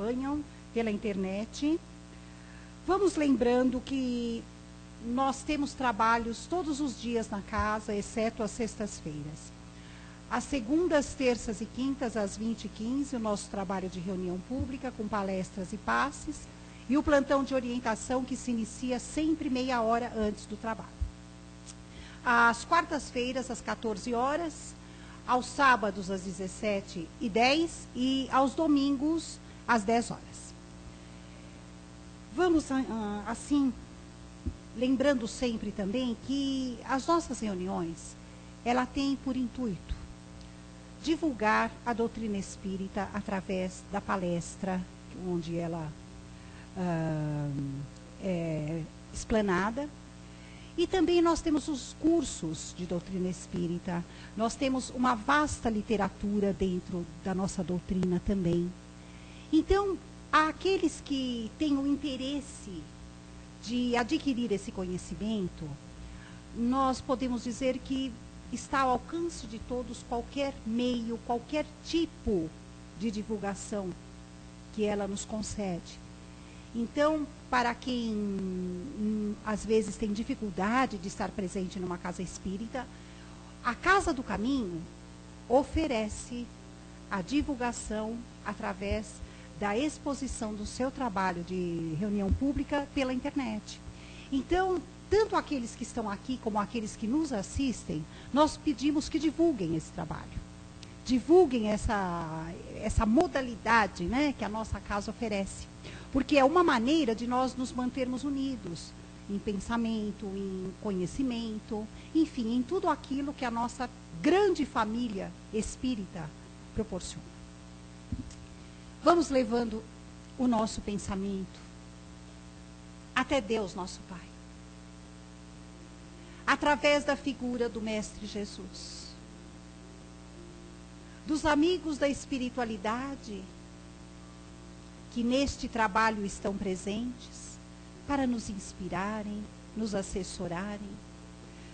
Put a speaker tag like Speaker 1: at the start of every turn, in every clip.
Speaker 1: acompanham pela internet. Vamos lembrando que nós temos trabalhos todos os dias na casa, exceto as sextas-feiras. Às segundas, terças e quintas, às 20h15, o nosso trabalho de reunião pública, com palestras e passes, e o plantão de orientação, que se inicia sempre meia hora antes do trabalho. Às quartas-feiras, às 14 horas, aos sábados, às 17h10 e aos domingos, às 10 horas. Vamos, assim, lembrando sempre também que as nossas reuniões, ela tem por intuito divulgar a doutrina espírita através da palestra, onde ela é explanada. E também nós temos os cursos de doutrina espírita, nós temos uma vasta literatura dentro da nossa doutrina também. Então, aqueles que têm o interesse de adquirir esse conhecimento, nós podemos dizer que está ao alcance de todos qualquer meio, qualquer tipo de divulgação que ela nos concede. Então, para quem às vezes tem dificuldade de estar presente numa casa espírita, a Casa do Caminho oferece a divulgação através da exposição do seu trabalho de reunião pública pela internet. Então, tanto aqueles que estão aqui como aqueles que nos assistem, nós pedimos que divulguem esse trabalho. Divulguem essa modalidade, né, que a nossa casa oferece. Porque é uma maneira de nós nos mantermos unidos em pensamento, em conhecimento, enfim, em tudo aquilo que a nossa grande família espírita proporciona. Vamos levando o nosso pensamento até Deus, nosso Pai, através da figura do Mestre Jesus, dos amigos da espiritualidade que neste trabalho estão presentes para nos inspirarem, nos assessorarem,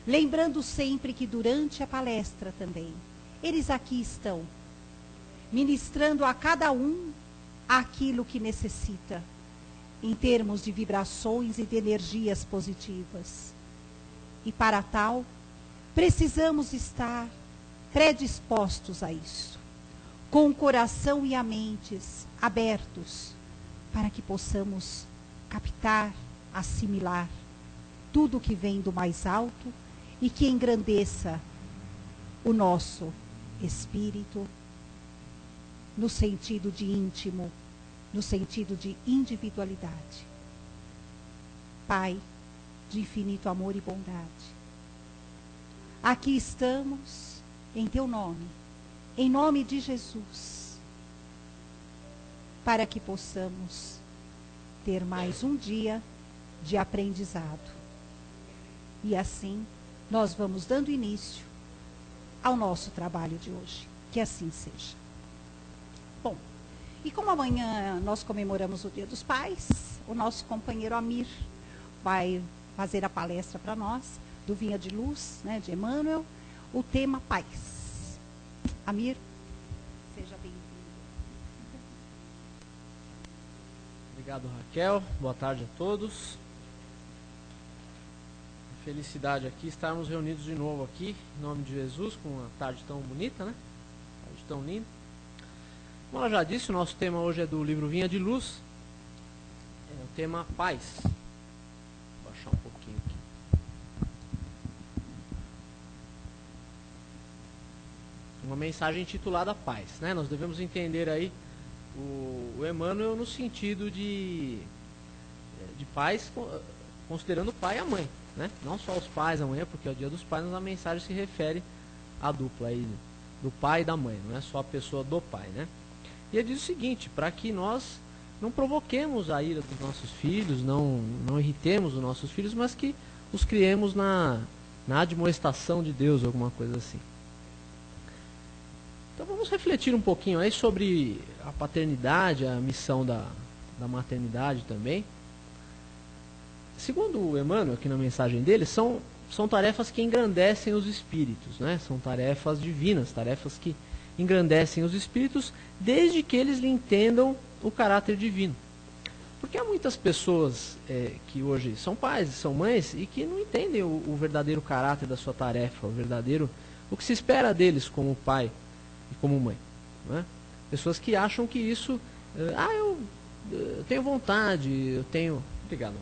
Speaker 1: lembrando sempre que durante a palestra também, eles aqui estão, ministrando a cada um aquilo que necessita, em termos de vibrações e de energias positivas. E para tal, precisamos estar predispostos a isso, com o coração e a mentes abertos, para que possamos captar, assimilar tudo que vem do mais alto e que engrandeça o nosso espírito, no sentido de íntimo, no sentido de individualidade. Pai de infinito amor e bondade, aqui estamos em teu nome, em nome de Jesus, para que possamos ter mais um dia de aprendizado. E assim, nós vamos dando início ao nosso trabalho de hoje. Que assim seja. Bom, e como amanhã nós comemoramos o Dia dos Pais, o nosso companheiro Amir vai fazer a palestra para nós, do Vinha de Luz, né, de Emmanuel, o tema Paz. Amir, seja bem-vindo.
Speaker 2: Obrigado, Raquel. Boa tarde a todos. Felicidade aqui estarmos reunidos de novo aqui, em nome de Jesus, com uma tarde tão bonita, né? Tarde tão linda. Como ela já disse, o nosso tema hoje é do livro Vinha de Luz. É o tema Paz. Vou baixar um pouquinho aqui. Uma mensagem intitulada Paz, né? Nós devemos entender aí o Emmanuel no sentido de pais, considerando o pai e a mãe, né? Não só os pais amanhã, porque é o Dia dos Pais, mas a mensagem se refere à dupla aí, do pai e da mãe, não é só a pessoa do pai, né? E ele diz o seguinte: para que nós não provoquemos a ira dos nossos filhos, não irritemos os nossos filhos, mas que os criemos na admoestação de Deus, alguma coisa assim. Então vamos refletir um pouquinho aí sobre a paternidade, a missão da maternidade também. Segundo o Emmanuel, aqui na mensagem dele, são tarefas que engrandecem os espíritos, né? São tarefas divinas, tarefas que engrandecem os espíritos, desde que eles lhe entendam o caráter divino. Porque há muitas pessoas que hoje são pais, são mães, e que não entendem o verdadeiro caráter da sua tarefa, o que se espera deles como pai e como mãe. Não é? Pessoas que acham que isso, eu tenho vontade, obrigado,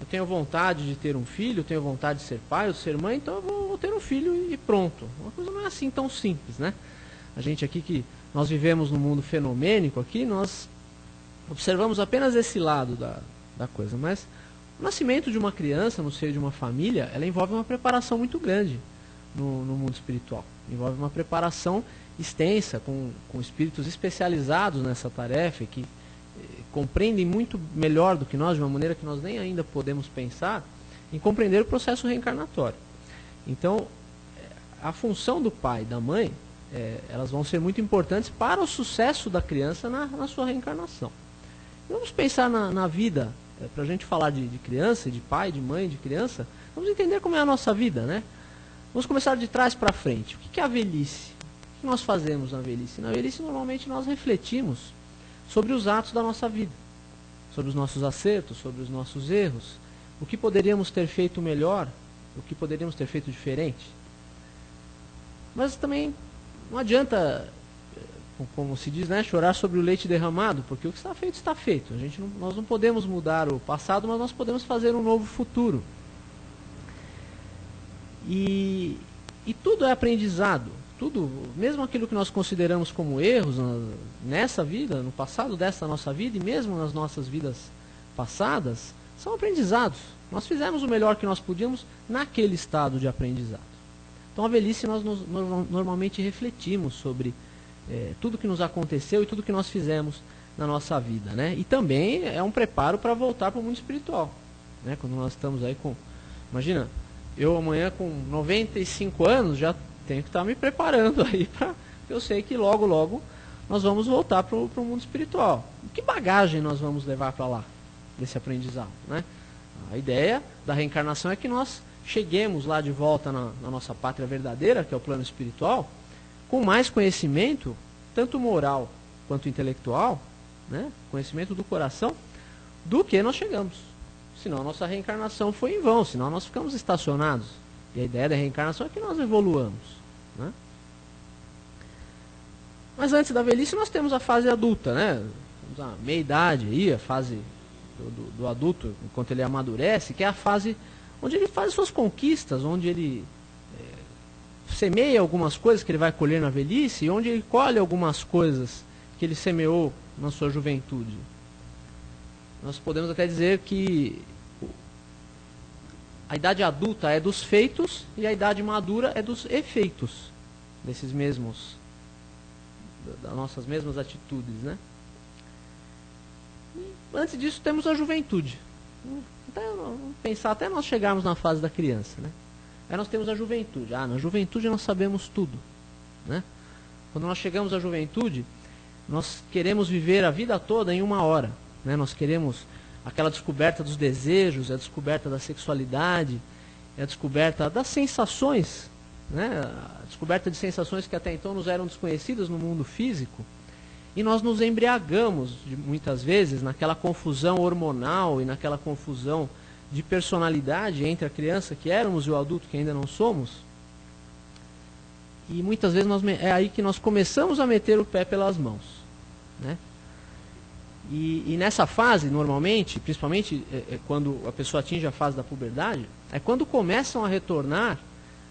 Speaker 2: eu tenho vontade de ter um filho, eu tenho vontade de ser pai ou de ser mãe, então eu vou ter um filho e pronto. Uma coisa não é assim tão simples, né? A gente aqui que nós vivemos num mundo fenomênico aqui, nós observamos apenas esse lado da coisa, mas o nascimento de uma criança no seio de uma família, ela envolve uma preparação muito grande no mundo espiritual. Envolve uma preparação extensa, com espíritos especializados nessa tarefa, que compreendem muito melhor do que nós, de uma maneira que nós nem ainda podemos pensar, em compreender o processo reencarnatório. Então, a função do pai e da mãe, elas vão ser muito importantes para o sucesso da criança na sua reencarnação. Vamos pensar na vida, para a gente falar de criança, de pai, de mãe, de criança, vamos entender como é a nossa vida, né? Vamos começar de trás para frente. O que é a velhice? O que nós fazemos na velhice? Na velhice, normalmente, nós refletimos sobre os atos da nossa vida, sobre os nossos acertos, sobre os nossos erros, o que poderíamos ter feito melhor, o que poderíamos ter feito diferente. Mas também não adianta, como se diz, né, chorar sobre o leite derramado, porque o que está feito, está feito. Nós não podemos mudar o passado, mas nós podemos fazer um novo futuro. E tudo é aprendizado. Tudo, mesmo aquilo que nós consideramos como erros nessa vida, no passado dessa nossa vida, e mesmo nas nossas vidas passadas, são aprendizados. Nós fizemos o melhor que nós podíamos naquele estado de aprendizado. Então, a velhice, nós normalmente refletimos sobre tudo que nos aconteceu e tudo que nós fizemos na nossa vida, né? E também é um preparo para voltar para o mundo espiritual, né? Quando nós estamos aí imagina, eu amanhã com 95 anos já tenho que estar me preparando aí, eu sei que logo, logo nós vamos voltar para o mundo espiritual. Que bagagem nós vamos levar para lá, desse aprendizado, né? A ideia da reencarnação é que nós cheguemos lá de volta na nossa pátria verdadeira, que é o plano espiritual, com mais conhecimento, tanto moral quanto intelectual, né? Conhecimento do coração, do que nós chegamos. Senão a nossa reencarnação foi em vão, senão nós ficamos estacionados. E a ideia da reencarnação é que nós evoluamos, né? Mas antes da velhice nós temos a fase adulta, né? Temos a meia-idade aí, a fase do adulto, enquanto ele amadurece, que é a fase onde ele faz suas conquistas, onde ele semeia algumas coisas que ele vai colher na velhice, e onde ele colhe algumas coisas que ele semeou na sua juventude. Nós podemos até dizer que a idade adulta é dos feitos e a idade madura é dos efeitos das nossas mesmas atitudes, né? E antes disso temos a juventude. Vamos pensar até nós chegarmos na fase da criança, né? Aí nós temos a juventude. Na juventude nós sabemos tudo, né? Quando nós chegamos à juventude, nós queremos viver a vida toda em 1 hora, né? Nós queremos aquela descoberta dos desejos, a descoberta da sexualidade, a descoberta das sensações, né? A descoberta de sensações que até então nos eram desconhecidas no mundo físico. E nós nos embriagamos, muitas vezes, naquela confusão hormonal e naquela confusão de personalidade entre a criança que éramos e o adulto que ainda não somos. E muitas vezes é aí que nós começamos a meter o pé pelas mãos, né? E nessa fase, normalmente, principalmente quando a pessoa atinge a fase da puberdade, é quando começam a retornar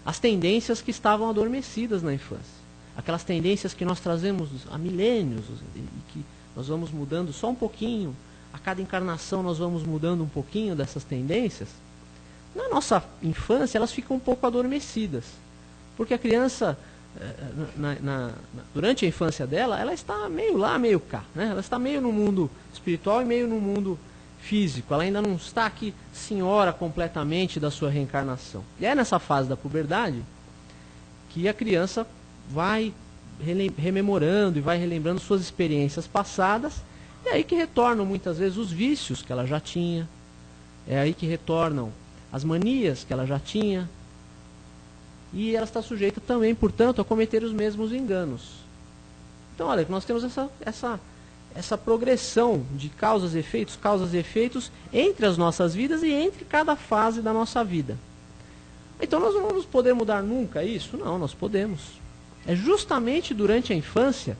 Speaker 2: as tendências que estavam adormecidas na infância. Aquelas tendências que nós trazemos há milênios e que nós vamos mudando só um pouquinho. A cada encarnação nós vamos mudando um pouquinho dessas tendências. Na nossa infância elas ficam um pouco adormecidas. Porque a criança, durante a infância dela, ela está meio lá, meio cá, né? Ela está meio no mundo espiritual e meio no mundo físico. Ela ainda não está aqui senhora completamente da sua reencarnação. E é nessa fase da puberdade que a criança vai rememorando e vai relembrando suas experiências passadas. É aí que retornam muitas vezes os vícios que ela já tinha. É aí que retornam as manias que ela já tinha. E ela está sujeita também, portanto, a cometer os mesmos enganos. Então, olha, nós temos essa progressão de causas e efeitos entre as nossas vidas e entre cada fase da nossa vida. Então nós não vamos poder mudar nunca isso? Não, nós podemos. É justamente durante a infância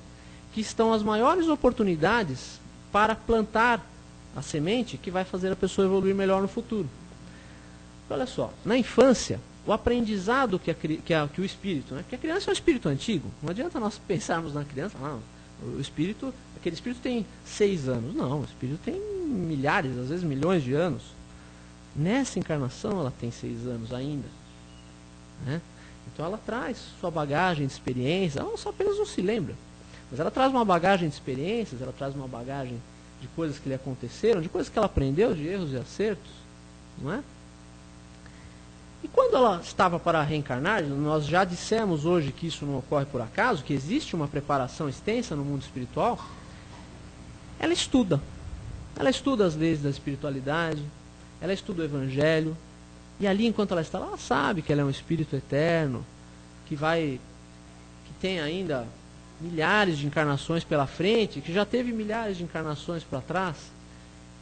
Speaker 2: que estão as maiores oportunidades para plantar a semente que vai fazer a pessoa evoluir melhor no futuro. Olha só, na infância, o aprendizado que o espírito, né? Porque a criança é um espírito antigo, não adianta nós pensarmos na criança, não, aquele espírito tem 6 anos. Não, o espírito tem milhares, às vezes milhões de anos. Nessa encarnação ela tem 6 anos ainda, né? Então ela traz sua bagagem de experiência, ela só apenas não se lembra, mas ela traz uma bagagem de experiências, ela traz uma bagagem de coisas que lhe aconteceram, de coisas que ela aprendeu, de erros e acertos, não é? E quando ela estava para reencarnar, nós já dissemos hoje que isso não ocorre por acaso, que existe uma preparação extensa no mundo espiritual. Ela estuda as leis da espiritualidade, ela estuda o Evangelho, e ali, enquanto ela está lá, ela sabe que ela é um espírito eterno, que tem ainda milhares de encarnações pela frente, que já teve milhares de encarnações para trás,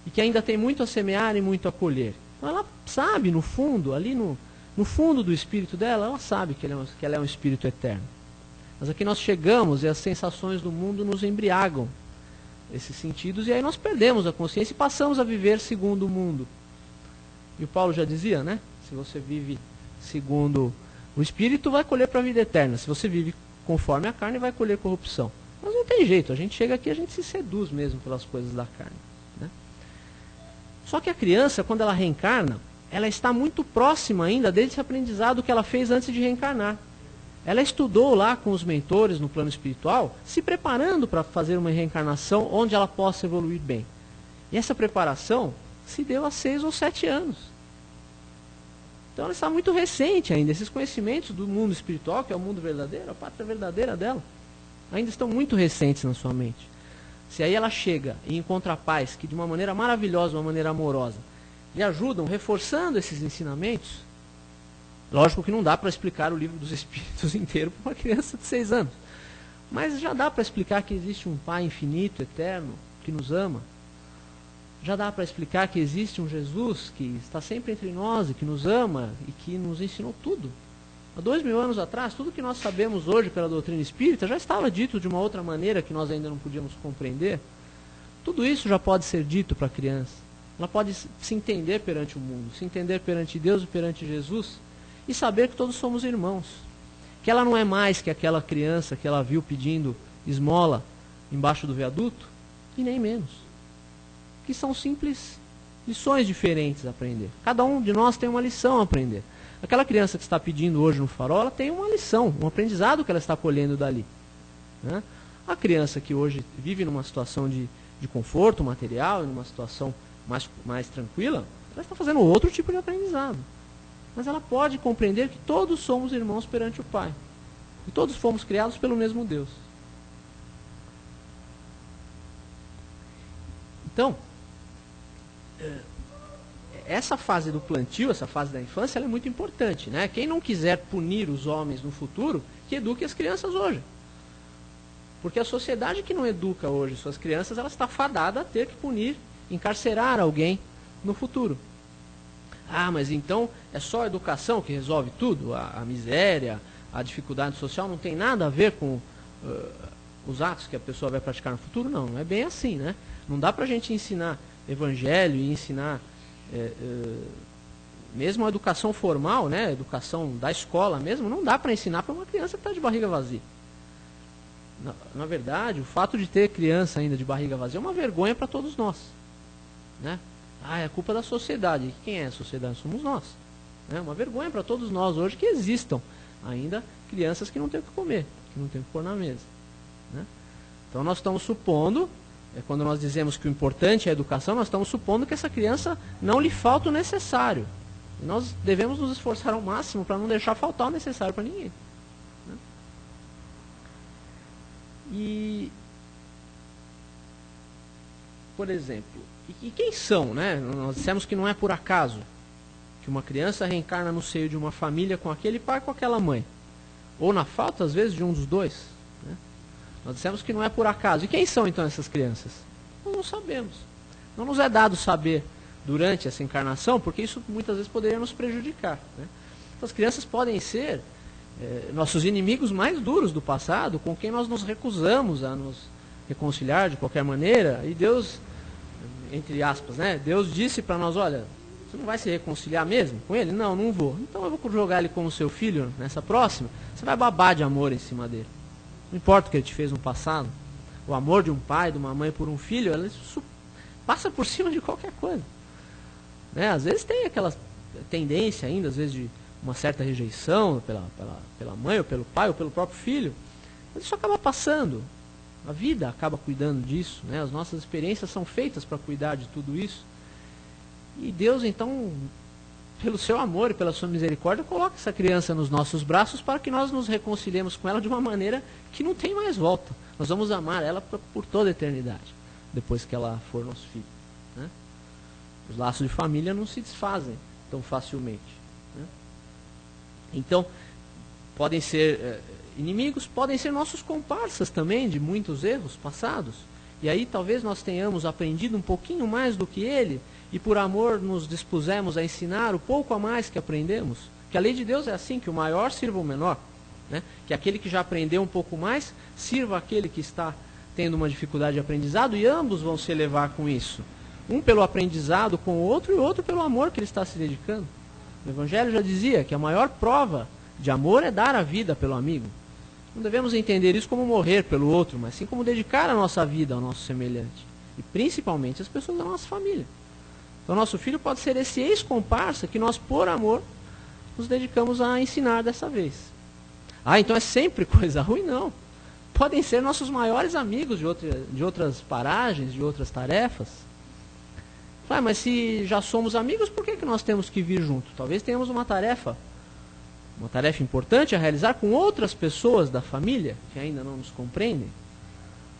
Speaker 2: e que ainda tem muito a semear e muito a colher. Então ela sabe, no fundo, ali no fundo do espírito dela, ela sabe que ela é um espírito eterno. Mas aqui nós chegamos e as sensações do mundo nos embriagam esses sentidos, e aí nós perdemos a consciência e passamos a viver segundo o mundo. E o Paulo já dizia, né? Se você vive segundo o espírito, vai colher para a vida eterna. Se você vive conforme a carne, vai colher corrupção. Mas não tem jeito, a gente chega aqui, a gente se seduz mesmo pelas coisas da carne, né? Só que a criança, quando ela reencarna, ela está muito próxima ainda desse aprendizado que ela fez antes de reencarnar. Ela estudou lá com os mentores no plano espiritual, se preparando para fazer uma reencarnação onde ela possa evoluir bem. E essa preparação se deu há 6 ou 7 anos. Então ela está muito recente ainda. Esses conhecimentos do mundo espiritual, que é o mundo verdadeiro, a pátria verdadeira dela, ainda estão muito recentes na sua mente. Se aí ela chega e encontra pais que de uma maneira maravilhosa, uma maneira amorosa, lhe ajudam reforçando esses ensinamentos, lógico que não dá para explicar o livro dos Espíritos inteiro para uma criança de 6 anos. Mas já dá para explicar que existe um Pai infinito, eterno, que nos ama. Já dá para explicar que existe um Jesus que está sempre entre nós e que nos ama e que nos ensinou tudo. Há 2000 anos atrás, tudo que nós sabemos hoje pela doutrina espírita já estava dito de uma outra maneira que nós ainda não podíamos compreender. Tudo isso já pode ser dito para a criança. Ela pode se entender perante o mundo, se entender perante Deus e perante Jesus e saber que todos somos irmãos. Que ela não é mais que aquela criança que ela viu pedindo esmola embaixo do viaduto, e nem menos. Que são simples lições diferentes a aprender. Cada um de nós tem uma lição a aprender. Aquela criança que está pedindo hoje no farol, ela tem uma lição, um aprendizado que ela está colhendo dali, né? A criança que hoje vive numa situação de conforto material, numa situação mais tranquila, ela está fazendo outro tipo de aprendizado. Mas ela pode compreender que todos somos irmãos perante o Pai. E todos fomos criados pelo mesmo Deus. Então, essa fase do plantio, essa fase da infância, ela é muito importante, né? Quem não quiser punir os homens no futuro, que eduque as crianças hoje. Porque a sociedade que não educa hoje suas crianças, ela está fadada a ter que punir, encarcerar alguém no futuro. Ah, mas então é só a educação que resolve tudo? A miséria, a dificuldade social não tem nada a ver com os atos que a pessoa vai praticar no futuro? Não, não é bem assim, né? Não dá pra gente ensinar evangelho e ensinar mesmo a educação formal, né? A educação da escola mesmo, não dá para ensinar para uma criança que está de barriga vazia. Na verdade, o fato de ter criança ainda de barriga vazia é uma vergonha para todos nós, né? É culpa da sociedade. E quem é a sociedade? Somos nós. É uma vergonha para todos nós hoje que existam ainda crianças que não têm o que comer, que não têm o que pôr na mesa, né? Então nós estamos supondo, quando nós dizemos que o importante é a educação, nós estamos supondo que essa criança não lhe falta o necessário. E nós devemos nos esforçar ao máximo para não deixar faltar o necessário para ninguém, né? E, por exemplo, e quem são, né? Nós dissemos que não é por acaso. que uma criança reencarna no seio de uma família com aquele pai, com aquela mãe, ou na falta, às vezes, de um dos dois, né? Nós dissemos que não é por acaso. E quem são, então, essas crianças? Nós não sabemos. Não nos é dado saber durante essa encarnação, porque isso muitas vezes poderia nos prejudicar, né? Então, as crianças podem ser nossos inimigos mais duros do passado, com quem nós nos recusamos a nos reconciliar de qualquer maneira. E Deus, entre aspas, né? Deus disse para nós, olha, você não vai se reconciliar mesmo com ele? Não, não vou. Então eu vou jogar ele como seu filho nessa próxima. Você vai babar de amor em cima dele. Não importa o que ele te fez no passado. O amor de um pai, de uma mãe por um filho, isso passa por cima de qualquer coisa, né? Às vezes tem aquela tendência ainda, às vezes, de uma certa rejeição pela mãe, ou pelo pai, ou pelo próprio filho. Mas isso acaba passando. A vida acaba cuidando disso, né? As nossas experiências são feitas para cuidar de tudo isso. E Deus, então, pelo seu amor e pela sua misericórdia, coloca essa criança nos nossos braços para que nós nos reconciliemos com ela de uma maneira que não tem mais volta. Nós vamos amar ela por toda a eternidade, depois que ela for nosso filho, né? Os laços de família não se desfazem tão facilmente, né? Então, podem ser inimigos, podem ser nossos comparsas também de muitos erros passados. E aí talvez nós tenhamos aprendido um pouquinho mais do que ele, e por amor nos dispusemos a ensinar o pouco a mais que aprendemos. Que a lei de Deus é assim, que o maior sirva o menor, né? Que aquele que já aprendeu um pouco mais, sirva aquele que está tendo uma dificuldade de aprendizado, e ambos vão se elevar com isso. Um pelo aprendizado com o outro, e o outro pelo amor que ele está se dedicando. O Evangelho já dizia que a maior prova de amor é dar a vida pelo amigo. Não devemos entender isso como morrer pelo outro, mas sim como dedicar a nossa vida ao nosso semelhante. E principalmente as pessoas da nossa família. Então nosso filho pode ser esse ex-comparsa que nós, por amor, nos dedicamos a ensinar dessa vez. Ah, então é sempre coisa ruim? Não. Podem ser nossos maiores amigos de outras paragens, de outras tarefas. Ah, mas se já somos amigos, por que nós temos que vir junto? Talvez tenhamos uma tarefa importante a realizar com outras pessoas da família que ainda não nos compreendem.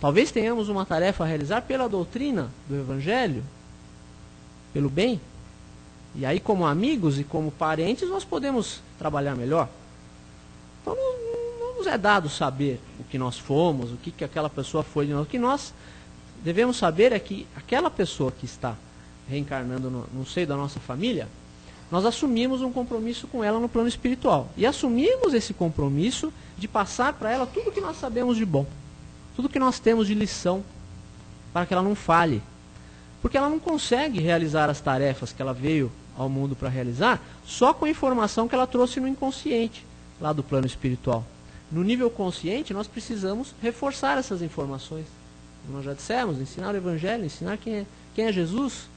Speaker 2: Talvez tenhamos uma tarefa a realizar pela doutrina do Evangelho, pelo bem. E aí, como amigos e como parentes, nós podemos trabalhar melhor. Então, não nos é dado saber o que nós fomos, o que aquela pessoa foi de nós. O que nós devemos saber é que aquela pessoa que está reencarnando no seio da nossa família, nós assumimos um compromisso com ela no plano espiritual. E assumimos esse compromisso de passar para ela tudo o que nós sabemos de bom, tudo o que nós temos de lição, para que ela não falhe. Porque ela não consegue realizar as tarefas que ela veio ao mundo para realizar só com a informação que ela trouxe no inconsciente, lá do plano espiritual. No nível consciente, nós precisamos reforçar essas informações. Como nós já dissemos, ensinar o Evangelho, ensinar quem é Jesus,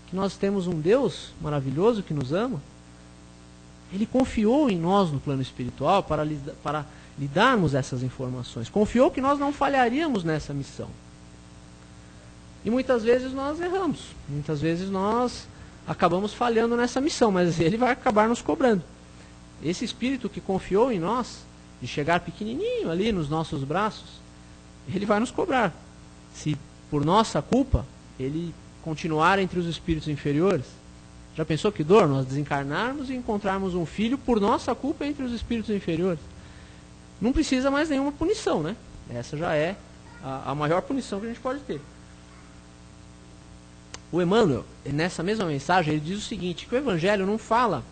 Speaker 2: que nós temos um Deus maravilhoso que nos ama. Ele confiou em nós no plano espiritual para lhe darmos essas informações. Confiou que nós não falharíamos nessa missão. E muitas vezes nós erramos. Muitas vezes nós acabamos falhando nessa missão, mas ele vai acabar nos cobrando. Esse Espírito que confiou em nós, de chegar pequenininho ali nos nossos braços, ele vai nos cobrar. Se por nossa culpa ele continuar entre os espíritos inferiores. Já pensou que dor nós desencarnarmos e encontrarmos um filho por nossa culpa entre os espíritos inferiores? Não precisa mais nenhuma punição, né? Essa já é a maior punição que a gente pode ter. O Emmanuel, nessa mesma mensagem, ele diz o seguinte, que o Evangelho não fala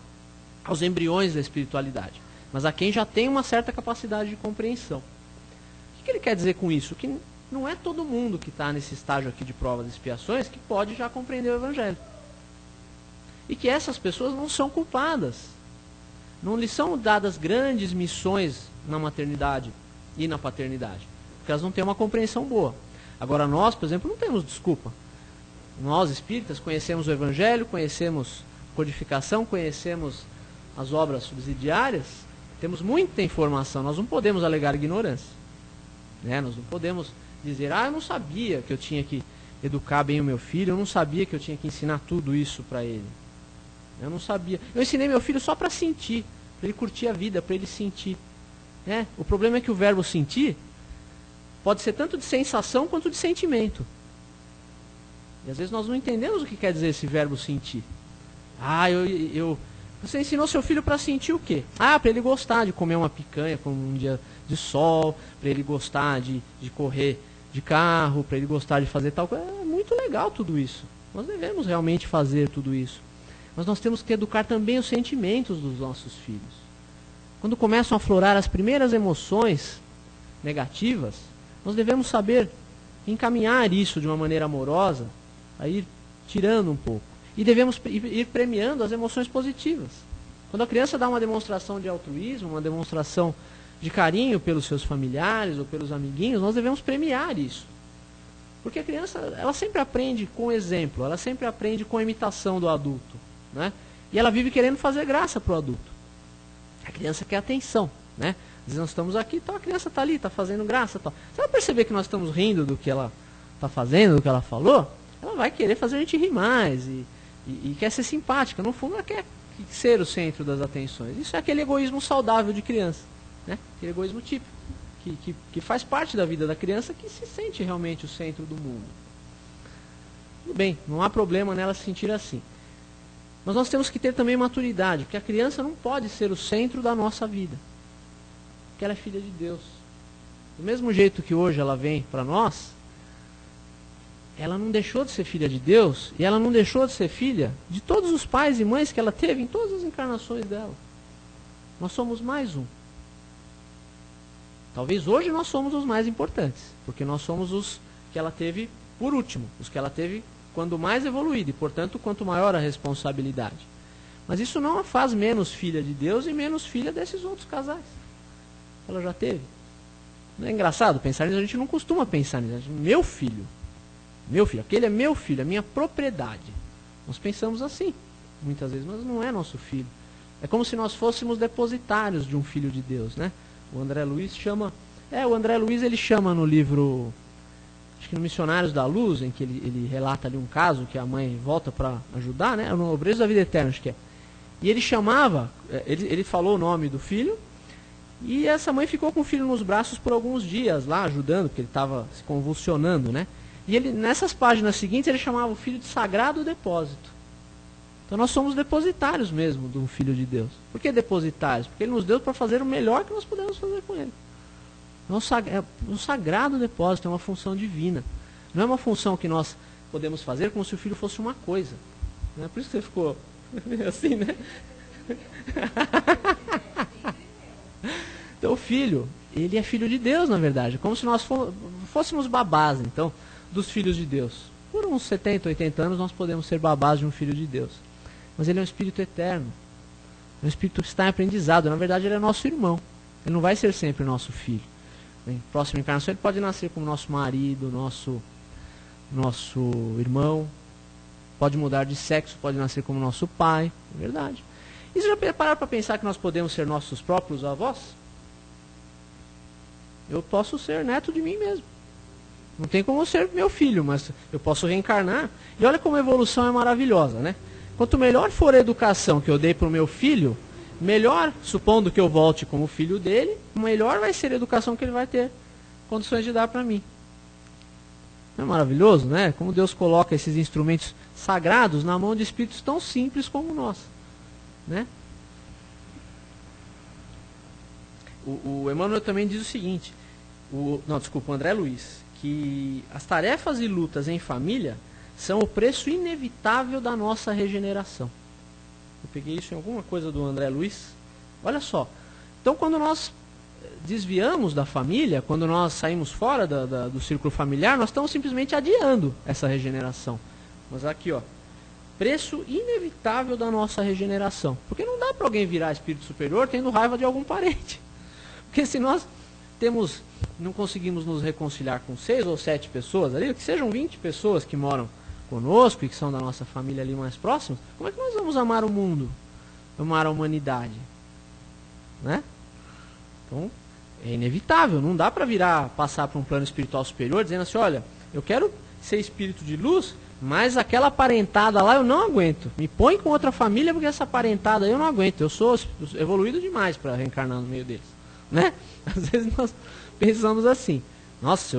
Speaker 2: aos embriões da espiritualidade, mas a quem já tem uma certa capacidade de compreensão. O que ele quer dizer com isso? Que não é todo mundo que está nesse estágio aqui de provas e expiações que pode já compreender o Evangelho. E que essas pessoas não são culpadas. Não lhes são dadas grandes missões na maternidade e na paternidade, porque elas não têm uma compreensão boa. Agora nós, por exemplo, não temos desculpa. Nós, espíritas, conhecemos o Evangelho, conhecemos a codificação, conhecemos as obras subsidiárias, temos muita informação, nós não podemos alegar ignorância, né? Nós não podemos dizer, eu não sabia que eu tinha que educar bem o meu filho, eu não sabia que eu tinha que ensinar tudo isso para ele. Eu não sabia. Eu ensinei meu filho só para sentir, para ele curtir a vida, para ele sentir, né? O problema é que o verbo sentir pode ser tanto de sensação quanto de sentimento. E às vezes nós não entendemos o que quer dizer esse verbo sentir. Você ensinou seu filho para sentir o quê? Ah, para ele gostar de comer uma picanha com um dia de sol, para ele gostar de correr de carro, para ele gostar de fazer tal coisa. É muito legal tudo isso. Nós devemos realmente fazer tudo isso. Mas nós temos que educar também os sentimentos dos nossos filhos. Quando começam a aflorar as primeiras emoções negativas, nós devemos saber encaminhar isso de uma maneira amorosa, a ir tirando um pouco. E devemos ir premiando as emoções positivas. Quando a criança dá uma demonstração de altruísmo, uma demonstração de carinho pelos seus familiares ou pelos amiguinhos, nós devemos premiar isso. Porque a criança, ela sempre aprende com exemplo, ela sempre aprende com a imitação do adulto, né? E ela vive querendo fazer graça para o adulto. A criança quer atenção, né? Às vezes nós estamos aqui, então a criança está ali, está fazendo graça. Tal. Você vai perceber que nós estamos rindo do que ela está fazendo, do que ela falou, ela vai querer fazer a gente rir mais e quer ser simpática. No fundo, ela quer ser o centro das atenções. Isso é aquele egoísmo saudável de criança, né? Aquele egoísmo típico, que faz parte da vida da criança, que se sente realmente o centro do mundo. Tudo bem, não há problema nela se sentir assim. Mas nós temos que ter também maturidade, porque a criança não pode ser o centro da nossa vida. Porque ela é filha de Deus. Do mesmo jeito que hoje ela vem para nós, ela não deixou de ser filha de Deus, e ela não deixou de ser filha de todos os pais e mães que ela teve em todas as encarnações dela. Nós somos mais um. Talvez hoje nós somos os mais importantes, porque nós somos os que ela teve por último, os que ela teve quando mais evoluída, e portanto quanto maior a responsabilidade. Mas isso não a faz menos filha de Deus e menos filha desses outros casais. Ela já teve. Não é engraçado pensar nisso? A gente não costuma pensar nisso. Meu filho, aquele é meu filho, é minha propriedade. Nós pensamos assim, muitas vezes, mas não é nosso filho. É como se nós fôssemos depositários de um filho de Deus, né? O André Luiz chama... o André Luiz ele chama no livro, acho que no Missionários da Luz, em que ele relata ali um caso que a mãe volta para ajudar, né? No Obreiros da Vida Eterna, acho que é. E ele chamava, ele falou o nome do filho, e essa mãe ficou com o filho nos braços por alguns dias lá, ajudando, porque ele estava se convulsionando, né? E ele, nessas páginas seguintes, ele chamava o filho de Sagrado Depósito. Então nós somos depositários mesmo de um Filho de Deus. Por que depositários? Porque ele nos deu para fazer o melhor que nós podemos fazer com ele. É um sagrado depósito, é uma função divina. Não é uma função que nós podemos fazer como se o filho fosse uma coisa. Não é por isso que você ficou assim, né? Então o filho, ele é filho de Deus, na verdade. Como se nós fôssemos babás, então, dos filhos de Deus. Por uns 70, 80 anos nós podemos ser babás de um filho de Deus. Mas ele é um espírito eterno. É um espírito que está em aprendizado. Na verdade, ele é nosso irmão. Ele não vai ser sempre nosso filho. Em próxima encarnação, ele pode nascer como nosso marido, nosso irmão. Pode mudar de sexo, pode nascer como nosso pai. É verdade. E você já pararam para pensar que nós podemos ser nossos próprios avós? Eu posso ser neto de mim mesmo. Não tem como ser meu filho, mas eu posso reencarnar. E olha como a evolução é maravilhosa, né? Quanto melhor for a educação que eu dei para o meu filho, melhor, supondo que eu volte como filho dele, melhor vai ser a educação que ele vai ter condições de dar para mim. Não é maravilhoso, né? Como Deus coloca esses instrumentos sagrados na mão de espíritos tão simples como nós, né? O Emmanuel também diz o seguinte, o André Luiz, que as tarefas e lutas em família são o preço inevitável da nossa regeneração. Eu peguei isso em alguma coisa do André Luiz. Olha só. Então, quando nós desviamos da família, quando nós saímos fora do círculo familiar, nós estamos simplesmente adiando essa regeneração. Mas aqui, ó, preço inevitável da nossa regeneração. Porque não dá para alguém virar espírito superior tendo raiva de algum parente. Porque se nós não conseguimos nos reconciliar com 6 ou 7 pessoas ali, que sejam 20 pessoas que moram conosco e que são da nossa família ali mais próximos, como é que nós vamos amar o mundo? Amar a humanidade? Né? Então, é inevitável, não dá para passar para um plano espiritual superior dizendo assim, olha, eu quero ser espírito de luz, mas aquela parentada lá eu não aguento. Me põe com outra família porque essa parentada aí eu não aguento. Eu sou evoluído demais para reencarnar no meio deles. Né? Às vezes nós pensamos assim, nossa,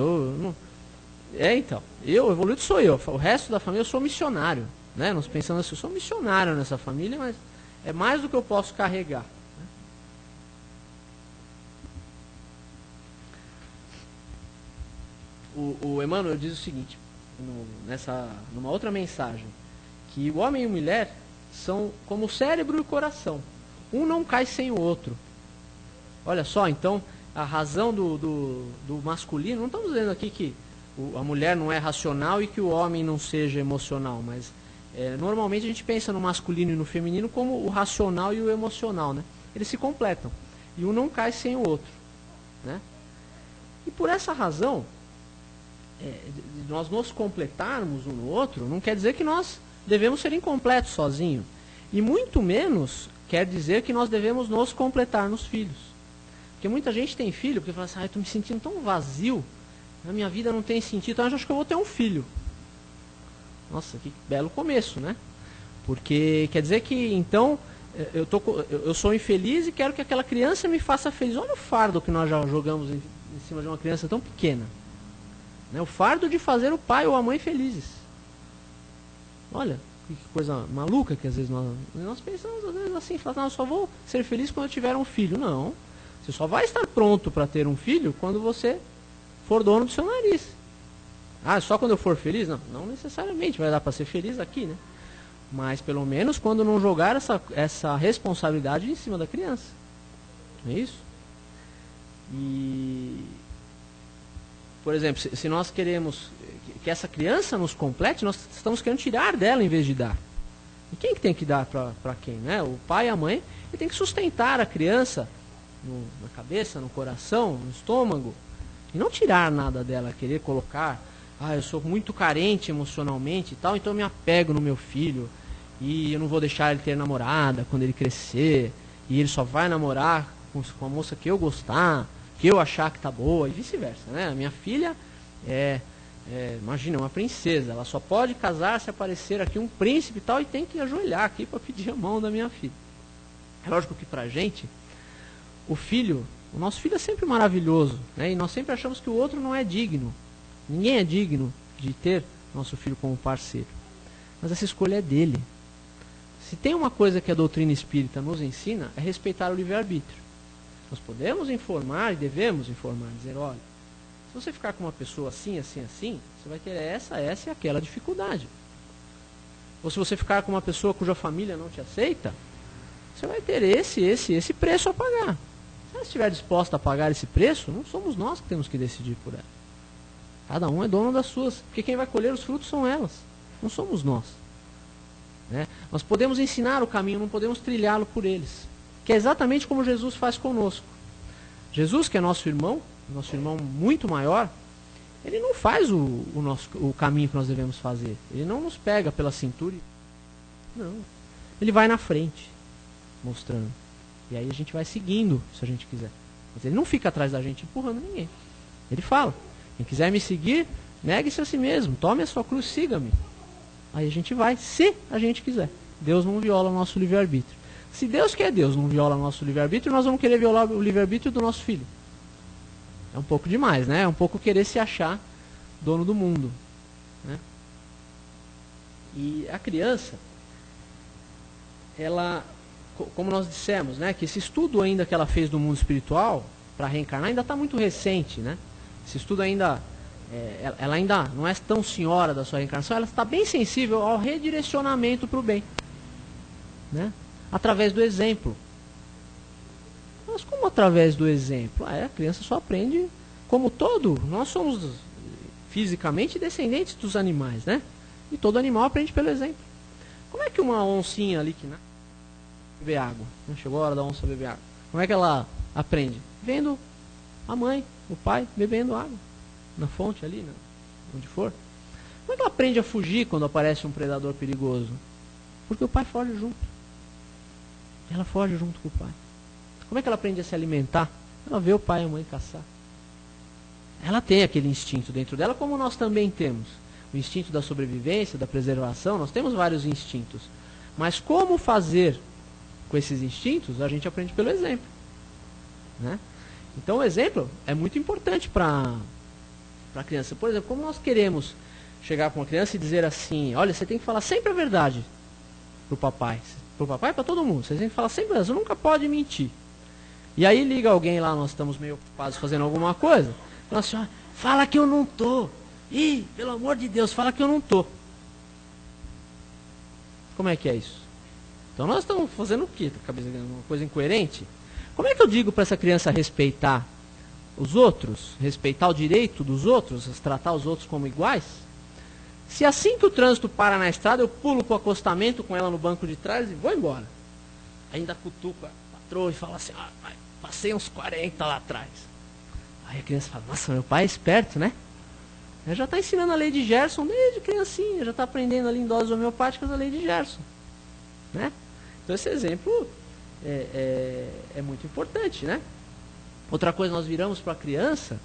Speaker 2: então, evoluído sou eu, o resto da família eu sou missionário, né? Nós pensamos assim, eu sou missionário nessa família, mas é mais do que eu posso carregar. O Emmanuel diz o seguinte, numa outra mensagem, que o homem e a mulher são como o cérebro e o coração. Um não cai sem o outro. Olha só, então, a razão do masculino, não estamos dizendo aqui que a mulher não é racional e que o homem não seja emocional, mas normalmente a gente pensa no masculino e no feminino como o racional e o emocional, né? Eles se completam. E um não cai sem o outro, né? E por essa razão, de nós nos completarmos um no outro, não quer dizer que nós devemos ser incompletos sozinhos. E muito menos quer dizer que nós devemos nos completar nos filhos. Porque muita gente tem filho porque fala assim, eu estou me sentindo tão vazio, a minha vida não tem sentido, então eu acho que eu vou ter um filho. Nossa, que belo começo, né? Porque quer dizer que, então, eu sou infeliz e quero que aquela criança me faça feliz. Olha o fardo que nós já jogamos em cima de uma criança tão pequena. Né? O fardo de fazer o pai ou a mãe felizes. Olha, que coisa maluca que às vezes nós pensamos às vezes assim, falamos, eu só vou ser feliz quando eu tiver um filho. Não, você só vai estar pronto para ter um filho quando você for dono do seu nariz. Só quando eu for feliz? Não, não necessariamente vai dar para ser feliz aqui, né? Mas pelo menos quando não jogar essa responsabilidade em cima da criança. Não é isso? E, por exemplo, se nós queremos que essa criança nos complete, nós estamos querendo tirar dela em vez de dar. E quem que tem que dar para quem? Né? O pai e a mãe, ele tem que sustentar a criança na cabeça, no coração, no estômago, e não tirar nada dela, querer colocar, eu sou muito carente emocionalmente e tal, então eu me apego no meu filho, e eu não vou deixar ele ter namorada quando ele crescer, e ele só vai namorar com a moça que eu gostar, que eu achar que tá boa, e vice-versa, né? A minha filha imagina, uma princesa, ela só pode casar se aparecer aqui um príncipe e tal, e tem que ajoelhar aqui para pedir a mão da minha filha. É lógico que pra gente, o nosso filho é sempre maravilhoso, né? E nós sempre achamos que o outro não é digno. Ninguém é digno de ter nosso filho como parceiro. Mas essa escolha é dele. Se tem uma coisa que a doutrina espírita nos ensina, é respeitar o livre-arbítrio. Nós podemos informar e devemos informar, dizer, olha, se você ficar com uma pessoa assim, assim, assim, você vai ter essa e aquela dificuldade. Ou se você ficar com uma pessoa cuja família não te aceita, você vai ter esse preço a pagar. Se ela estiver disposta a pagar esse preço, não somos nós que temos que decidir por ela. Cada um é dono das suas, porque quem vai colher os frutos são elas, não somos nós. Né? Nós podemos ensinar o caminho, não podemos trilhá-lo por eles. Que é exatamente como Jesus faz conosco. Jesus, que é nosso irmão muito maior, ele não faz o caminho que nós devemos fazer. Ele não nos pega pela cintura. Não. Ele vai na frente, mostrando. E aí a gente vai seguindo, se a gente quiser. Mas ele não fica atrás da gente empurrando ninguém. Ele fala, quem quiser me seguir, negue-se a si mesmo, tome a sua cruz, siga-me. Aí a gente vai, se a gente quiser. Deus não viola o nosso livre-arbítrio. Se Deus, que é Deus, não viola o nosso livre-arbítrio, nós vamos querer violar o livre-arbítrio do nosso filho. É um pouco demais, né? É um pouco querer se achar dono do mundo. Né? E a criança, ela, como nós dissemos, né, que esse estudo ainda que ela fez do mundo espiritual, para reencarnar, ainda está muito recente. Né? Esse estudo ainda, ela ainda não é tão senhora da sua reencarnação, ela está bem sensível ao redirecionamento para o bem. Né? Através do exemplo. Mas como através do exemplo? A criança só aprende como nós somos fisicamente descendentes dos animais, né? E todo animal aprende pelo exemplo. Como é que uma oncinha ali que beber água, né? Chegou a hora da onça beber água. Como é que ela aprende? Vendo a mãe, o pai bebendo água na fonte ali, né? Onde for. Como é que ela aprende a fugir quando aparece um predador perigoso? Porque o pai foge junto. Ela foge junto com o pai. Como é que ela aprende a se alimentar? Ela vê o pai e a mãe caçar. Ela tem aquele instinto dentro dela, como nós também temos. O instinto da sobrevivência, da preservação, nós temos vários instintos. Mas como fazer com esses instintos, a gente aprende pelo exemplo. Né? Então o exemplo é muito importante para a criança. Por exemplo, como nós queremos chegar com uma criança e dizer assim, olha, você tem que falar sempre a verdade. pro papai. Pro papai e para todo mundo. Vocês têm que falar sempre, você nunca pode mentir. E aí liga alguém lá, nós estamos meio ocupados fazendo alguma coisa. Fala assim, ó, fala que eu não tô. Ih, pelo amor de Deus, fala que eu não tô. Como é que é isso? Então nós estamos fazendo o quê? Uma coisa incoerente? Como é que eu digo para essa criança respeitar os outros, respeitar o direito dos outros, tratar os outros como iguais? Se assim que o trânsito para na estrada, eu pulo para o acostamento com ela no banco de trás e vou embora. Ainda cutuco a patroa e fala assim, ah, pai, passei uns 40 lá atrás. Aí a criança fala, nossa, meu pai é esperto, né? Ele já está ensinando a lei de Gerson desde criancinha, já está aprendendo ali em doses homeopáticas a lei de Gerson. Né? Então esse exemplo é muito importante, né? Outra coisa, nós viramos para a criança,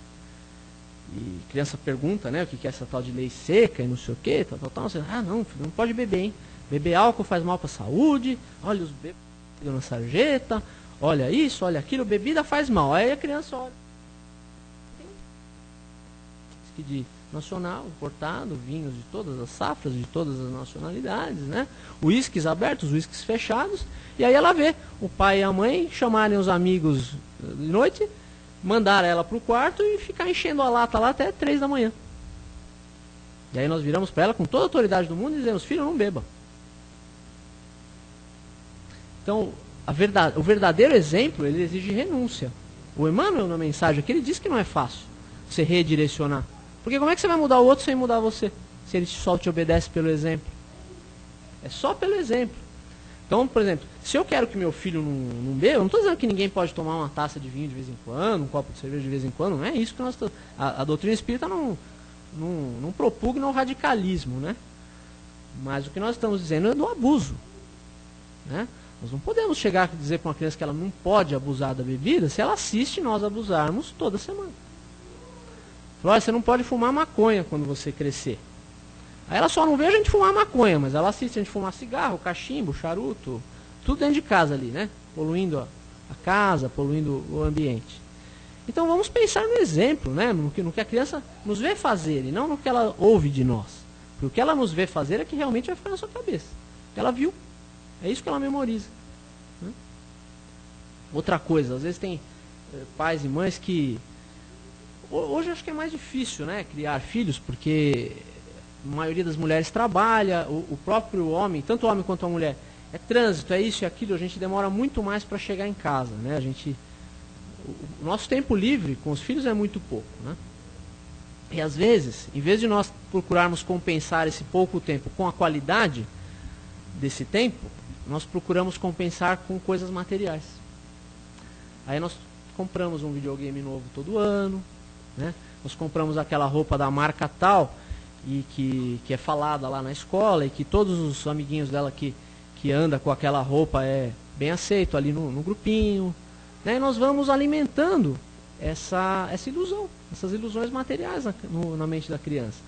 Speaker 2: e a criança pergunta, né, o que é essa tal de lei seca e não sei o que, tal. Você, não, filho, não pode beber, hein? Beber álcool faz mal para a saúde, olha os bebês na sarjeta, olha isso, olha aquilo, bebida faz mal. Aí a criança olha. De nacional, importado, vinhos de todas as safras, de todas as nacionalidades, né? Uísques abertos, uísques fechados, e aí ela vê o pai e a mãe chamarem os amigos de noite, mandar ela para o quarto e ficar enchendo a lata lá até 3 da manhã. E aí nós viramos para ela com toda a autoridade do mundo e dizemos, filho, não beba. Então, o verdadeiro exemplo, ele exige renúncia. O Emmanuel, na mensagem aqui, ele diz que não é fácil você redirecionar. Porque como é que você vai mudar o outro sem mudar você? Se ele só te obedece pelo exemplo. É só pelo exemplo. Então, por exemplo, se eu quero que meu filho não beba, eu não estou dizendo que ninguém pode tomar uma taça de vinho de vez em quando, um copo de cerveja de vez em quando, não é isso que nós estamos... A doutrina espírita não propugna o radicalismo, né? Mas o que nós estamos dizendo é do abuso. Né? Nós não podemos chegar a dizer para uma criança que ela não pode abusar da bebida se ela assiste nós abusarmos toda semana. Olha, você não pode fumar maconha quando você crescer. Aí ela só não vê a gente fumar maconha, mas ela assiste a gente fumar cigarro, cachimbo, charuto, tudo dentro de casa ali, né? Poluindo a casa, poluindo o ambiente. Então vamos pensar no exemplo, né? No que a criança nos vê fazer e não no que ela ouve de nós. Porque o que ela nos vê fazer é que realmente vai ficar na sua cabeça. O que ela viu, é isso que ela memoriza. Né? Outra coisa, às vezes tem pais e mães que... Hoje acho que é mais difícil, né, criar filhos, porque a maioria das mulheres trabalha, o próprio homem, tanto o homem quanto a mulher, é trânsito, é isso e aquilo, a gente demora muito mais para chegar em casa, né? O nosso tempo livre com os filhos é muito pouco, né? E às vezes, em vez de nós procurarmos compensar esse pouco tempo com a qualidade desse tempo, nós procuramos compensar com coisas materiais. Aí nós compramos um videogame novo todo ano, né? Nós compramos aquela roupa da marca tal e que é falada lá na escola e que todos os amiguinhos dela que anda com aquela roupa é bem aceito ali no grupinho, né? E nós vamos alimentando essa ilusão, essas ilusões materiais na mente da criança.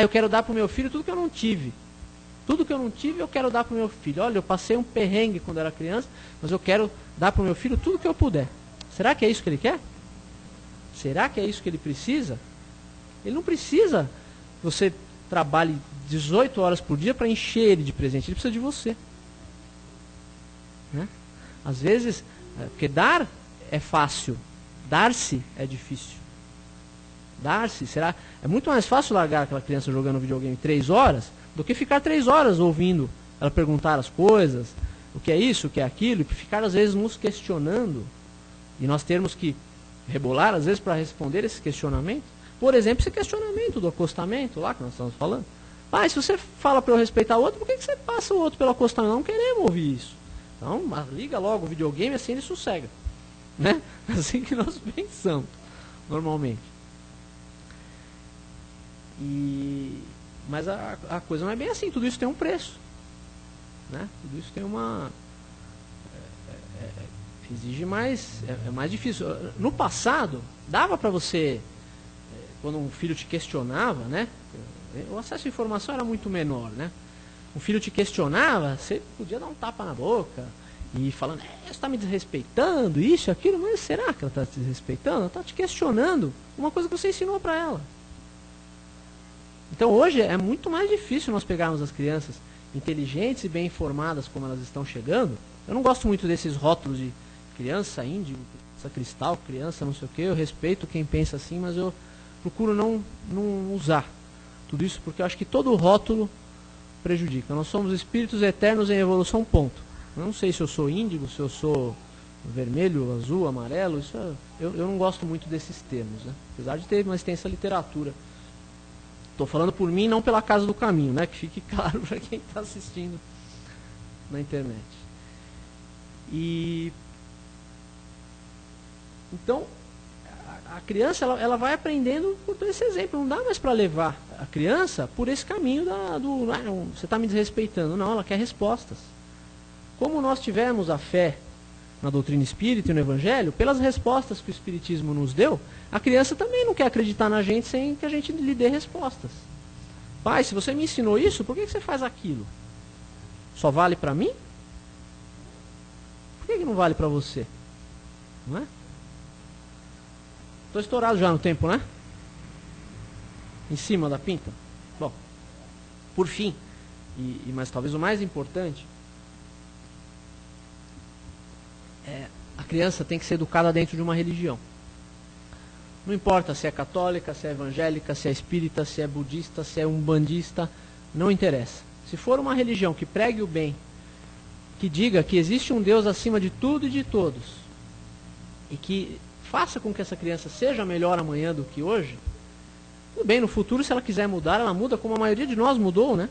Speaker 2: Eu quero dar para o meu filho tudo que eu não tive. Tudo que eu não tive eu quero dar para o meu filho. Olha, eu passei um perrengue quando era criança, mas eu quero dar para o meu filho tudo que eu puder. Será que é isso que ele quer? Será que é isso que ele precisa? Ele não precisa que você trabalhe 18 horas por dia para encher ele de presente. Ele precisa de você. Né? Às vezes, porque dar é fácil, dar-se é difícil. Dar-se, é muito mais fácil largar aquela criança jogando videogame 3 horas do que ficar 3 horas ouvindo ela perguntar as coisas, o que é isso, o que é aquilo, e ficar às vezes nos questionando, e nós termos que rebolar às vezes para responder esse questionamento. Por exemplo, esse questionamento do acostamento lá que nós estamos falando. Se você fala para eu respeitar o outro, por que você passa o outro pelo acostamento? Não queremos ouvir isso. Então, liga logo o videogame, assim ele sossega. Né? Assim que nós pensamos, normalmente. Mas a coisa não é bem assim, tudo isso tem um preço. Né? Tudo isso tem exige mais, é mais difícil. No passado, dava para você, quando um filho te questionava, né? O acesso à informação era muito menor, né? Um filho te questionava, você podia dar um tapa na boca e falando, você está me desrespeitando, isso, aquilo, mas será que ela está te desrespeitando? Ela está te questionando uma coisa que você ensinou para ela. Então hoje é muito mais difícil nós pegarmos as crianças inteligentes e bem informadas como elas estão chegando, eu não gosto muito desses rótulos de criança índigo, criança cristal, criança não sei o que, eu respeito quem pensa assim, mas eu procuro não usar tudo isso, porque eu acho que todo rótulo prejudica. Nós somos espíritos eternos em evolução, ponto. Eu não sei se eu sou índigo, se eu sou vermelho, azul, amarelo, isso eu não gosto muito desses termos, né? Apesar de ter uma extensa literatura. Estou falando por mim, não pela Casa do Caminho, né? Que fique claro para quem está assistindo na internet. Então, a criança ela vai aprendendo por esse exemplo. Não dá mais para levar a criança por esse caminho você está me desrespeitando. Não, ela quer respostas. Como nós tivemos a fé na doutrina espírita e no Evangelho, pelas respostas que o Espiritismo nos deu, a criança também não quer acreditar na gente sem que a gente lhe dê respostas. Pai, se você me ensinou isso, por que você faz aquilo? Só vale para mim? Por que não vale para você? Não é? Estou estourado já no tempo, né? Em cima da pinta. Bom, por fim, mas talvez o mais importante, a criança tem que ser educada dentro de uma religião. Não importa se é católica, se é evangélica, se é espírita, se é budista, se é umbandista, não interessa. Se for uma religião que pregue o bem, que diga que existe um Deus acima de tudo e de todos, e que faça com que essa criança seja melhor amanhã do que hoje, tudo bem, no futuro, se ela quiser mudar, ela muda como a maioria de nós mudou, né?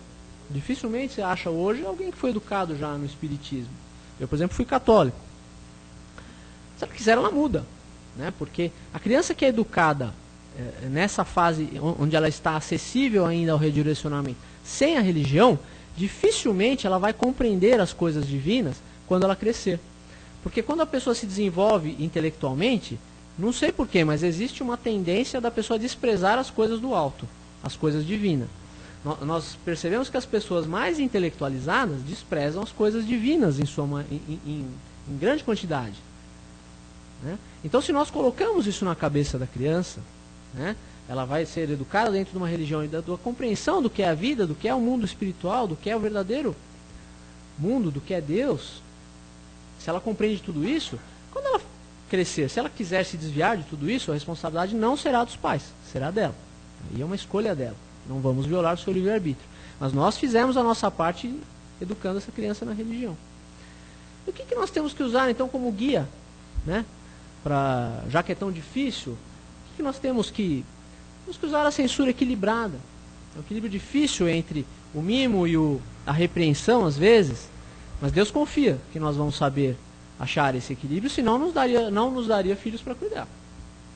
Speaker 2: Dificilmente você acha hoje alguém que foi educado já no espiritismo. Eu, por exemplo, fui católico. Se ela quiser, ela muda, né? Porque a criança que é educada nessa fase onde ela está acessível ainda ao redirecionamento, sem a religião, dificilmente ela vai compreender as coisas divinas quando ela crescer. Porque quando a pessoa se desenvolve intelectualmente, não sei porquê, mas existe uma tendência da pessoa desprezar as coisas do alto, as coisas divinas. Nós percebemos que as pessoas mais intelectualizadas desprezam as coisas divinas em grande quantidade. Né? Então, se nós colocamos isso na cabeça da criança, né, ela vai ser educada dentro de uma religião e da compreensão do que é a vida, do que é o mundo espiritual, do que é o verdadeiro mundo, do que é Deus. Se ela compreende tudo isso, quando ela crescer, se ela quiser se desviar de tudo isso, a responsabilidade não será dos pais, será dela. Aí é uma escolha dela. Não vamos violar o seu livre-arbítrio. Mas nós fizemos a nossa parte educando essa criança na religião. E o que nós temos que usar, então, como guia, né? Já que é tão difícil, o que nós temos que usar a censura equilibrada. É um equilíbrio difícil entre o mimo e a repreensão, às vezes, mas Deus confia que nós vamos saber achar esse equilíbrio, senão não nos daria filhos para cuidar.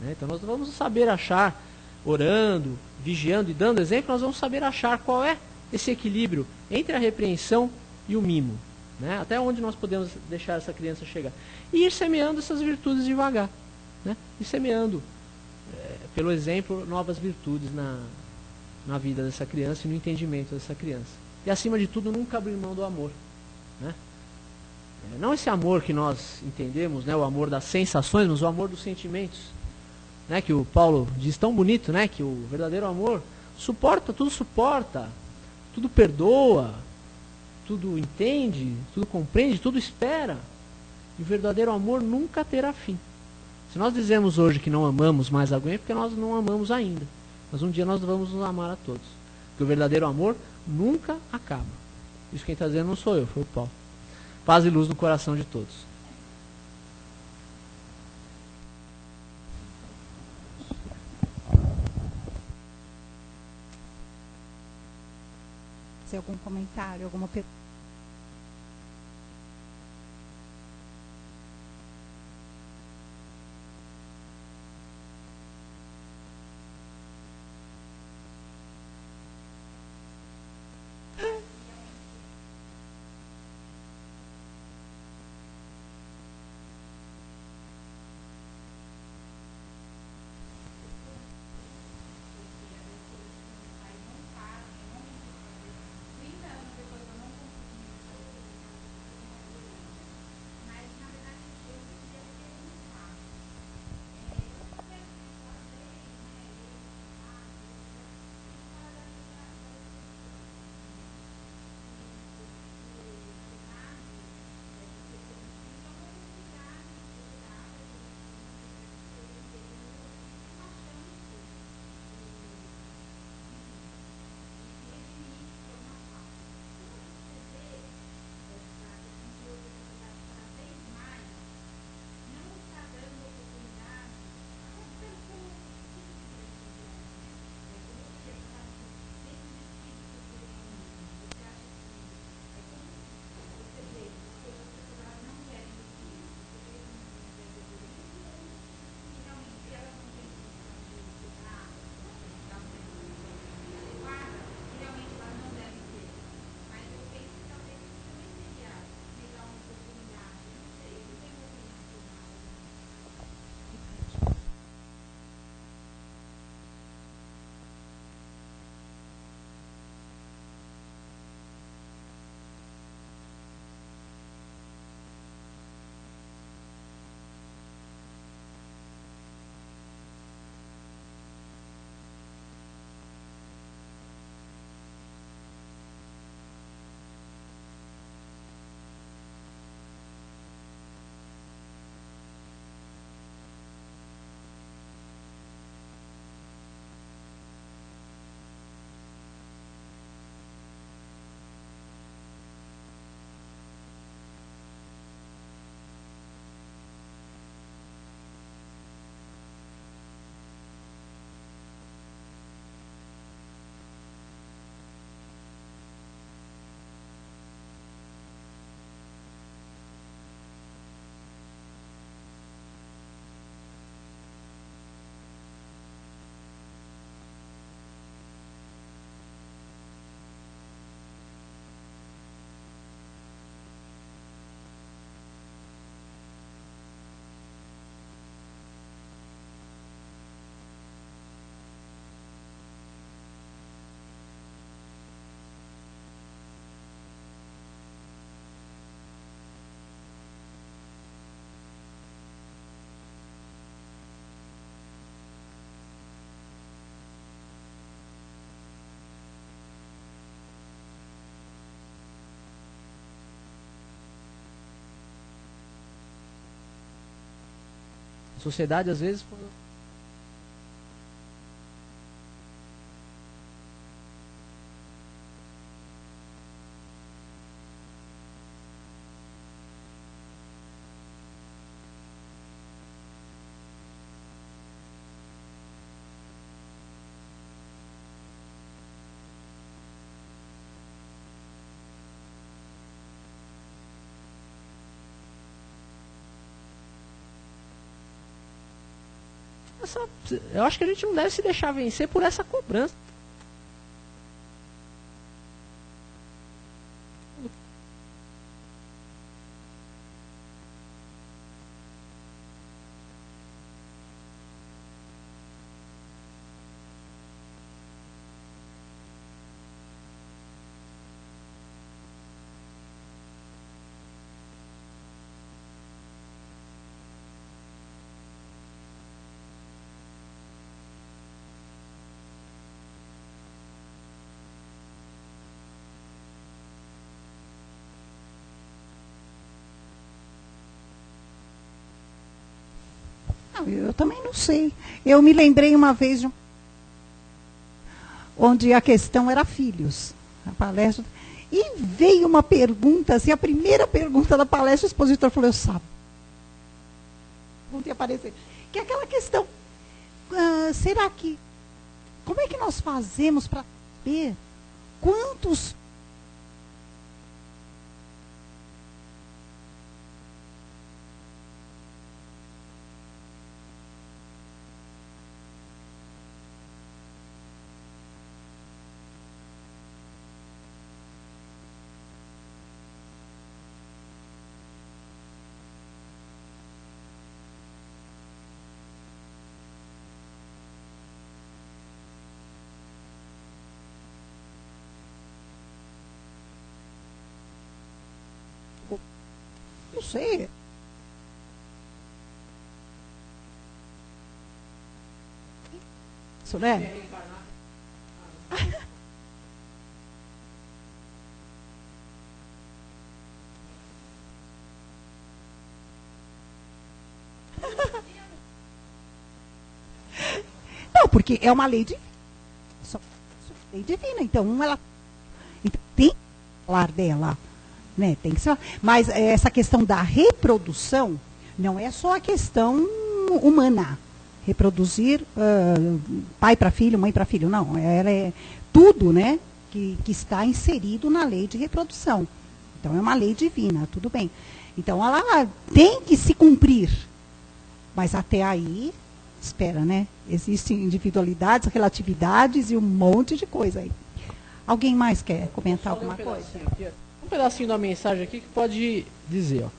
Speaker 2: Né? Então nós vamos saber achar, orando, vigiando e dando exemplo, nós vamos saber achar qual é esse equilíbrio entre a repreensão e o mimo. Né? Até onde nós podemos deixar essa criança chegar. E ir semeando essas virtudes devagar. Né? E semeando, pelo exemplo, novas virtudes na vida dessa criança e no entendimento dessa criança. E acima de tudo, nunca abrir mão do amor. Né? Não esse amor que nós entendemos, né, o amor das sensações, mas o amor dos sentimentos. Né, que o Paulo diz tão bonito, né, que o verdadeiro amor suporta, tudo perdoa, tudo entende, tudo compreende, tudo espera. E o verdadeiro amor nunca terá fim. Se nós dizemos hoje que não amamos mais alguém, é porque nós não amamos ainda. Mas um dia nós vamos nos amar a todos. Porque o verdadeiro amor nunca acaba. Isso quem está dizendo não sou eu, foi o Paulo. Paz e luz no coração de todos.
Speaker 1: Se algum comentário, alguma pergunta?
Speaker 2: sociedade, às vezes, eu acho que a gente não deve se deixar vencer por essa cobrança.
Speaker 1: Não, eu também não sei. Eu me lembrei uma vez de onde a questão era filhos. A palestra. E veio uma pergunta, assim, a primeira pergunta da palestra, o expositor falou, eu sabia. Ia aparecer. Que é aquela questão, será que, como é que nós fazemos para saber quantos não sei. Isso, né? Não, porque é uma lei divina. Lei divina. Então, ela tem que falar dela. Né? Tem que ser. Mas essa questão da reprodução não é só a questão humana. Reproduzir pai para filho, mãe para filho. Não, ela é tudo, né? Que está inserido na lei de reprodução. Então, é uma lei divina, tudo bem. Então, ela tem que se cumprir. Mas até aí, espera, né? Existem individualidades, relatividades e um monte de coisa aí. Alguém mais quer comentar alguma coisa?
Speaker 2: Um pedacinho da mensagem aqui que pode dizer, ó.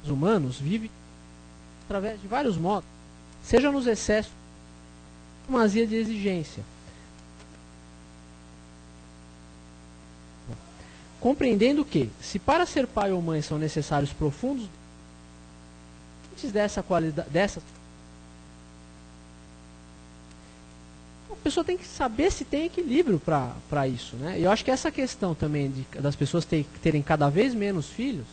Speaker 2: Os humanos vivem através de vários modos, seja nos excessos, primazia de exigência. Compreendendo que, se para ser pai ou mãe são necessários profundos antes dessa qualidade, a pessoa tem que saber se tem equilíbrio para isso, né? E eu acho que essa questão também das pessoas terem cada vez menos filhos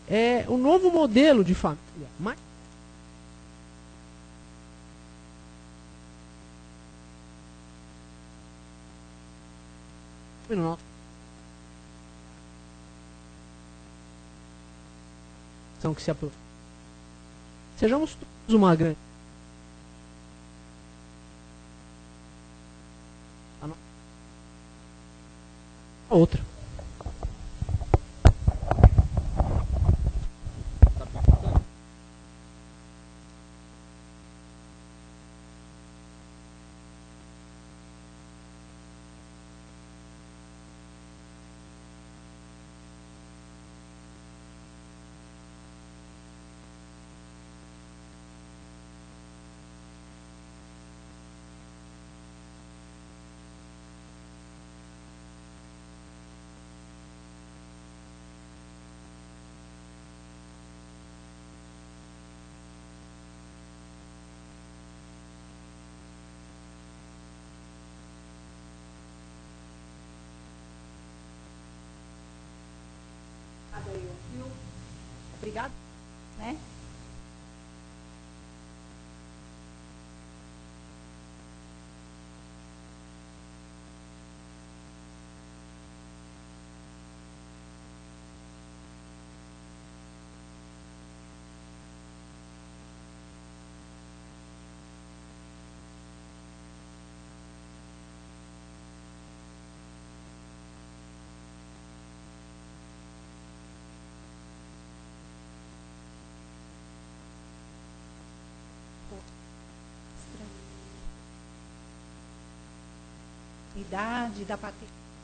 Speaker 2: é um novo modelo de família. Mas que se aprofunda. Sejamos todos uma grande. A outra.
Speaker 1: Obrigada. Né? Idade da paternidade.